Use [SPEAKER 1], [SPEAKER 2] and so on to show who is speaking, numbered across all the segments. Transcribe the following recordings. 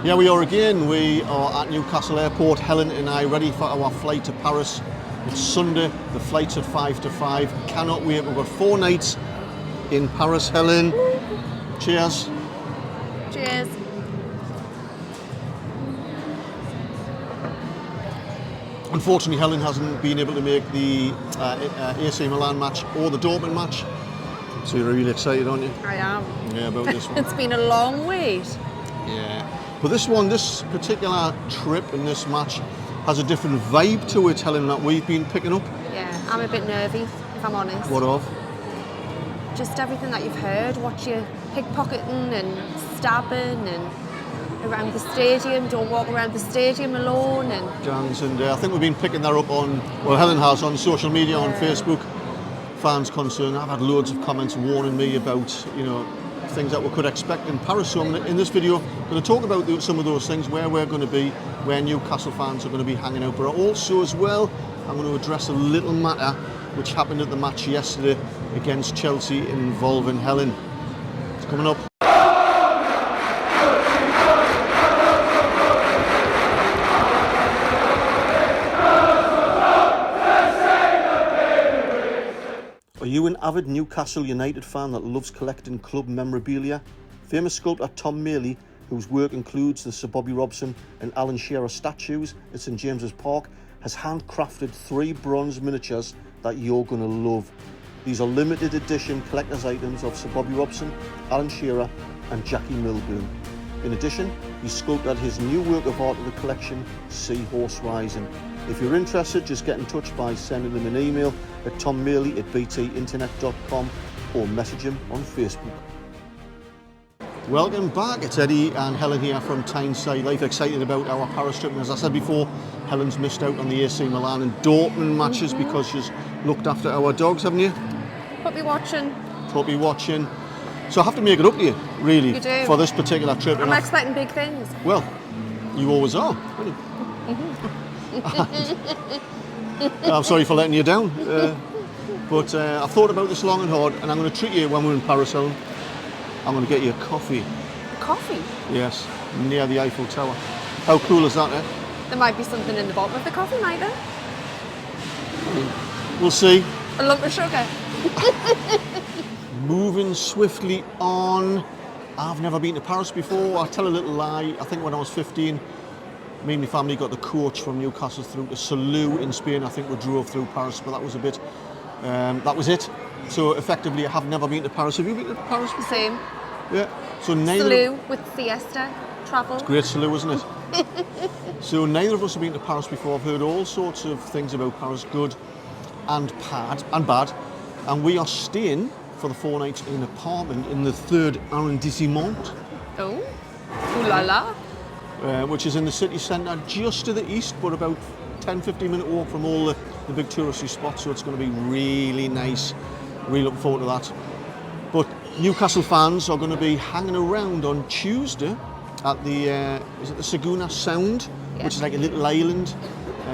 [SPEAKER 1] Yeah, we are again. We are at Newcastle Airport. Helen and I ready for our flight to Paris. It's Sunday. The flight's at 5 to 5. Cannot wait. We've got 4 nights in Paris. Helen, cheers.
[SPEAKER 2] Cheers.
[SPEAKER 1] Unfortunately, Helen hasn't been able to make the AC Milan match or the Dortmund match. So you're really excited, aren't you?
[SPEAKER 2] I am.
[SPEAKER 1] Yeah, about this one.
[SPEAKER 2] It's been a long wait.
[SPEAKER 1] Yeah. But this particular trip and this match has a different vibe to it, Helen, that we've been picking up.
[SPEAKER 2] Yeah, I'm a bit nervy, if I'm honest.
[SPEAKER 1] What of?
[SPEAKER 2] Just everything that you've heard, what you're pickpocketing and stabbing and around the stadium, don't walk around the stadium alone and...
[SPEAKER 1] Gangs, and I think we've been picking that up on, well, Helen has, on social media, on Facebook. Fans concerned. I've had loads of comments warning me about, things that we could expect in Paris. So in this video, I'm going to talk about some of those things, where we're going to be, where Newcastle fans are going to be hanging out. But also as well, I'm going to address a little matter which happened at the match yesterday against Chelsea involving Helen. It's coming up. Are you an avid Newcastle United fan that loves collecting club memorabilia? Famous sculptor Tom Maley, whose work includes the Sir Bobby Robson and Alan Shearer statues at St James's Park, has handcrafted 3 bronze miniatures that you're going to love. These are limited edition collector's items of Sir Bobby Robson, Alan Shearer and Jackie Milburn. In addition, he sculpted his new work of art of the collection, Seahorse Rising. If you're interested, just get in touch by sending them an email at tommaley@btinternet.com or message him on Facebook. Welcome back. It's Eddie and Helen here from Tyneside Life, excited about our Paris trip. And as I said before, Helen's missed out on the AC Milan and Dortmund matches because she's looked after our dogs, haven't you?
[SPEAKER 2] Puppy watching.
[SPEAKER 1] Puppy watching. So I have to make it up to you, really,
[SPEAKER 2] You do.
[SPEAKER 1] for this particular trip.
[SPEAKER 2] I'm expecting big things.
[SPEAKER 1] Well, you always are. I'm sorry for letting you down, but I've thought about this long and hard, and I'm going to treat you when we're in Paris, Helen. I'm going to get you a coffee.
[SPEAKER 2] Coffee?
[SPEAKER 1] Yes, near the Eiffel Tower. How cool is that, eh?
[SPEAKER 2] There might be something in the bottom of the coffee, might there?
[SPEAKER 1] We'll see.
[SPEAKER 2] A lump of sugar.
[SPEAKER 1] Moving swiftly on. I've never been to Paris before. I'll tell a little lie. I think when I was 15, me and my family got the coach from Newcastle through to Salou in Spain. I think we drove through Paris, but that was a bit, that was it. So effectively, I have never been to Paris. Have you been to Paris before?
[SPEAKER 2] Same.
[SPEAKER 1] Yeah. So neither.
[SPEAKER 2] Salou with siesta, travel.
[SPEAKER 1] It's great Salou, isn't it? So neither of us have been to Paris before. I've heard all sorts of things about Paris, good and bad. And we are staying for the 4 nights in an apartment in the 3rd arrondissement.
[SPEAKER 2] Oh, ooh la la.
[SPEAKER 1] Which is in the city centre, just to the east, but about 10-15 minute walk from all the big touristy spots, so it's going to be really nice. Really looking forward to that. But Newcastle fans are going to be hanging around on Tuesday at the, is it the Saguna Sound, which is like a little island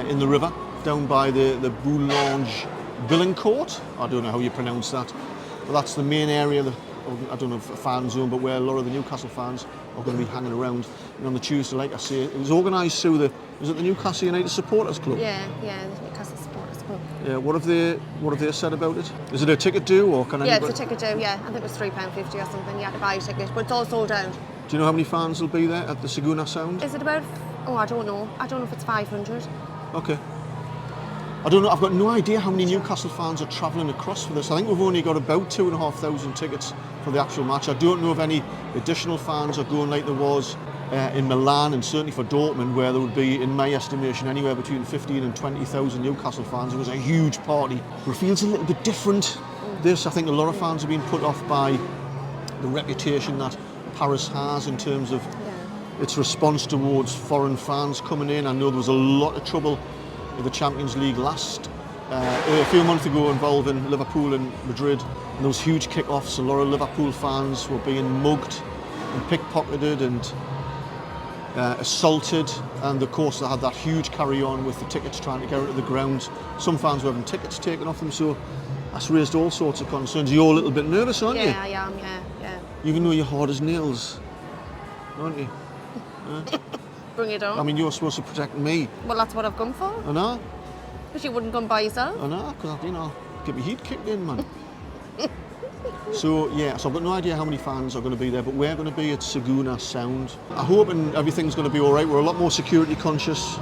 [SPEAKER 1] in the river, down by the Boulogne-Billancourt. I don't know how you pronounce that. But that's the main area, I don't know if a fan zone, but where a lot of the Newcastle fans are going to be hanging around. And on the Tuesday, like I say, it was organised through the Newcastle United Supporters Club?
[SPEAKER 2] Yeah, the Newcastle Supporters Club.
[SPEAKER 1] Yeah, what have they said about it? Is it a ticket due, or can anybody?
[SPEAKER 2] Yeah, it's a ticket due, yeah. I think it was £3.50 or something. You had to buy a ticket, but it's all sold out.
[SPEAKER 1] Do you know how many fans will be there at the Saguna Sound?
[SPEAKER 2] Is it about, I don't know. I don't know if it's 500.
[SPEAKER 1] Okay. I don't know, I've got no idea how many Newcastle fans are travelling across for this. I think we've only got about 2,500 tickets for the actual match. I don't know if any additional fans are going like there was in Milan, and certainly for Dortmund, where there would be, in my estimation, anywhere between 15 and 20,000 Newcastle fans. It was a huge party. But it feels a little bit different. This, I think a lot of fans have been put off by the reputation that Paris has in terms of its response towards foreign fans coming in. I know there was a lot of trouble in the Champions League a few months ago, involving Liverpool and Madrid, and those huge kick-offs. A lot of Liverpool fans were being mugged and pickpocketed and assaulted, and of course they had that huge carry-on with the tickets trying to get out of the ground. Some fans were having tickets taken off them, so that's raised all sorts of concerns. You're a little bit nervous, aren't you?
[SPEAKER 2] Yeah, I am, yeah.
[SPEAKER 1] Even though you're hard as nails, aren't you?
[SPEAKER 2] Bring it on.
[SPEAKER 1] I mean, you're supposed to protect me.
[SPEAKER 2] Well, that's what I've come for.
[SPEAKER 1] I know.
[SPEAKER 2] Because you wouldn't come by yourself.
[SPEAKER 1] I know, because, you know, get my heat kicked in, man. So, yeah, so I've got no idea how many fans are going to be there, but we're going to be at Saguna Sound. I hope and everything's going to be all right. We're a lot more security conscious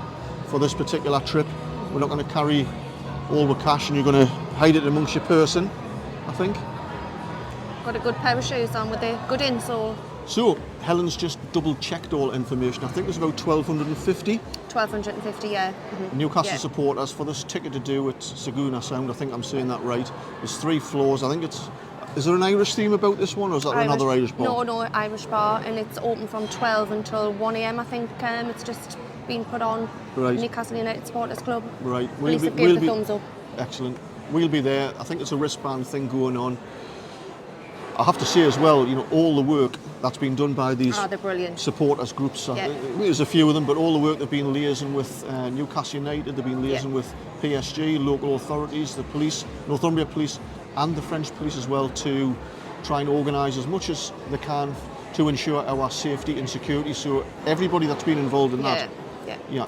[SPEAKER 1] for this particular trip. We're not going to carry all the cash and you're going to hide it amongst your person, I think.
[SPEAKER 2] Got a good pair of shoes on with a good insole.
[SPEAKER 1] So, Helen's just double-checked all information. I think there's about 1,250
[SPEAKER 2] 1,250, yeah. Mm-hmm.
[SPEAKER 1] Newcastle
[SPEAKER 2] Yeah.
[SPEAKER 1] supporters for this ticket to do at Saguna Sound. I think I'm saying that right. There's 3 floors. I think it's... Is there an Irish theme about this one, or is that another Irish bar?
[SPEAKER 2] No, Irish bar, and it's open from 12 until 1 a.m. I think. It's just been put on.
[SPEAKER 1] Right.
[SPEAKER 2] Newcastle United Supporters Club.
[SPEAKER 1] Right.
[SPEAKER 2] Police have given the thumbs up.
[SPEAKER 1] Excellent. We'll be there. I think it's a wristband thing going on. I have to say as well, you know, all the work that's been done by these
[SPEAKER 2] they're brilliant.
[SPEAKER 1] supporters groups.
[SPEAKER 2] Yeah.
[SPEAKER 1] There's a few of them, but all the work they've been liaising with Newcastle United, they've been liaising with PSG, local authorities, the police, Northumbria Police, and the French police as well, to try and organise as much as they can to ensure our safety and security. So everybody that's been involved in that,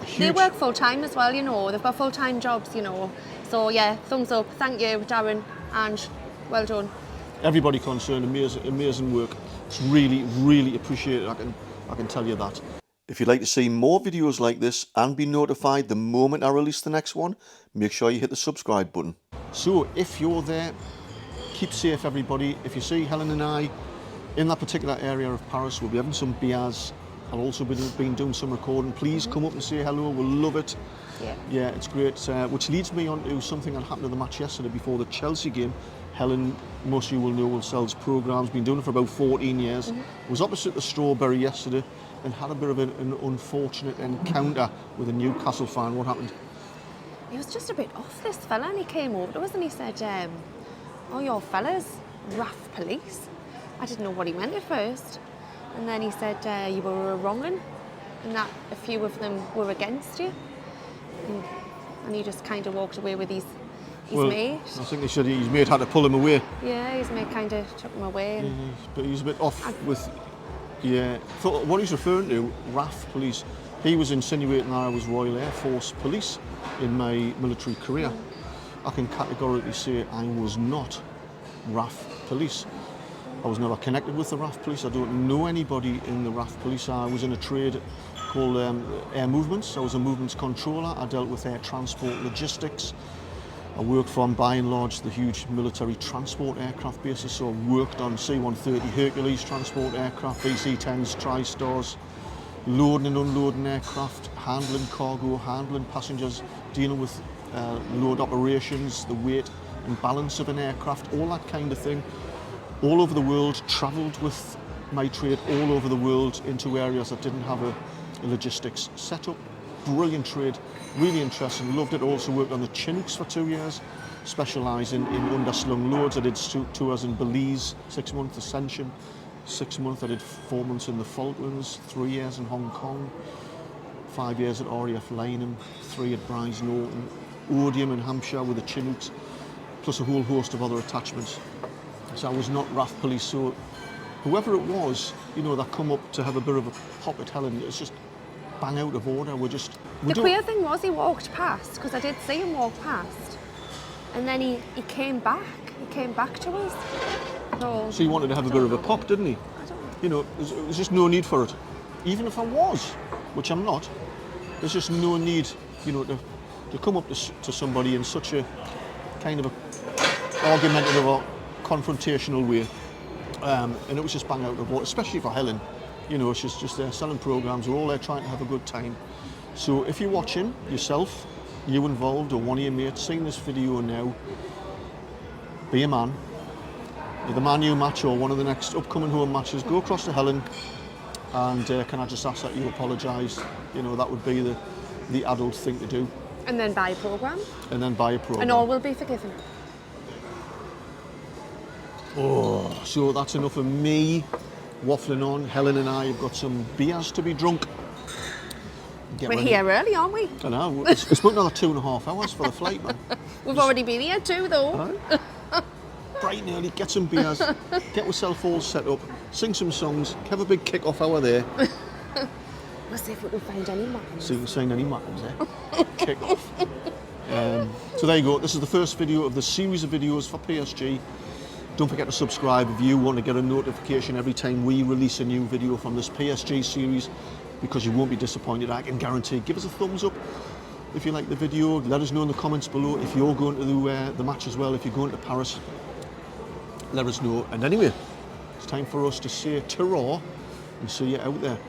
[SPEAKER 1] huge.
[SPEAKER 2] They work full time as well, you know. They've got full time jobs, you know. So yeah, thumbs up. Thank you, Darren, and well done.
[SPEAKER 1] Everybody concerned, amazing work. It's really, really appreciated. I can tell you that. If you'd like to see more videos like this and be notified the moment I release the next one, make sure you hit the subscribe button. So if you're there, keep safe, everybody. If you see Helen and I in that particular area of Paris, we'll be having some beers. I'll also be doing some recording. Please come up and say hello. We'll love it. Yeah, it's great. Which leads me on to something that happened at the match yesterday before the Chelsea game. Helen, most of you will know, sells programmes, been doing it for about 14 years. Was opposite the Strawberry yesterday and had a bit of an unfortunate encounter with a Newcastle fan. What happened?
[SPEAKER 2] He was just a bit off, this fella, and he came over to us and he said, oh, your fellas, rough police. I didn't know what he meant at first. And then he said, you were a wrong'un, and that a few of them were against you. And he just kind of walked away with his mate.
[SPEAKER 1] I think they said his mate had to pull him away.
[SPEAKER 2] Yeah, his mate kind of took him away.
[SPEAKER 1] But he's a bit off with... Yeah, for what he's referring to, RAF police, he was insinuating that I was Royal Air Force police in my military career. I can categorically say I was not RAF police. I was never connected with the RAF police. I don't know anybody in the RAF police. I was in a trade called air movements. I was a movements controller. I dealt with air transport logistics. I worked from, by and large, the huge military transport aircraft bases. So I worked on C-130 Hercules transport aircraft, VC-10s, TriStars, loading and unloading aircraft, handling cargo, handling passengers, dealing with load operations, the weight and balance of an aircraft, all that kind of thing. All over the world, travelled with my trade all over the world into areas that didn't have a logistics setup. Brilliant trade, really interesting, loved it. Also worked on the Chinooks for 2 years, specialising in underslung loads. I did tours in Belize, 6 months, Ascension, 6 months. I did 4 months in the Falklands, 3 years in Hong Kong, 5 years at RAF Lynham, 3 at Brize Norton, Odium in Hampshire with the Chinooks, plus a whole host of other attachments. So I was not RAF police, so whoever it was, you know, that come up to have a bit of a pop at Helen, it's just bang out of order.
[SPEAKER 2] The queer thing was he walked past, because I did see him walk past, and then he came back. He came back to us.
[SPEAKER 1] So he wanted to have a bit of a pop, didn't he?
[SPEAKER 2] I don't know.
[SPEAKER 1] You know, there's just no need for it. Even if I was, which I'm not, there's just no need, you know, to come up to somebody in such a kind of a argumentative or confrontational way. And it was just bang out of order, especially for Helen. You know, she's just there selling programmes. We're all there trying to have a good time. So if you're watching yourself, you involved, or one of your mates seeing this video now, be a man. You're the Man U match or one of the next upcoming home matches. Go across to Helen, and can I just ask that you apologise? You know, that would be the adult thing to do.
[SPEAKER 2] And then buy a programme.
[SPEAKER 1] And then buy a programme.
[SPEAKER 2] And all will be forgiven.
[SPEAKER 1] Oh, so that's enough of me waffling on. Helen and I have got some beers to be drunk.
[SPEAKER 2] We're here early, aren't we?
[SPEAKER 1] I know. It's about another 2.5 hours for the flight, man.
[SPEAKER 2] We've already been here too, though.
[SPEAKER 1] Bright and early, get some beers, get yourself all set up, sing some songs, have a big kick-off hour there.
[SPEAKER 2] We'll see if we can find any Mackins.
[SPEAKER 1] So you can sign any Mackins, eh? Kick off. So there you go. This is the first video of the series of videos for PSG. Don't forget to subscribe if you want to get a notification every time we release a new video from this PSG series, because you won't be disappointed, I can guarantee. Give us a thumbs up if you like the video. Let us know in the comments below if you're going to the match as well. If you're going to Paris, let us know. And anyway, it's time for us to say ta-ra and see you out there.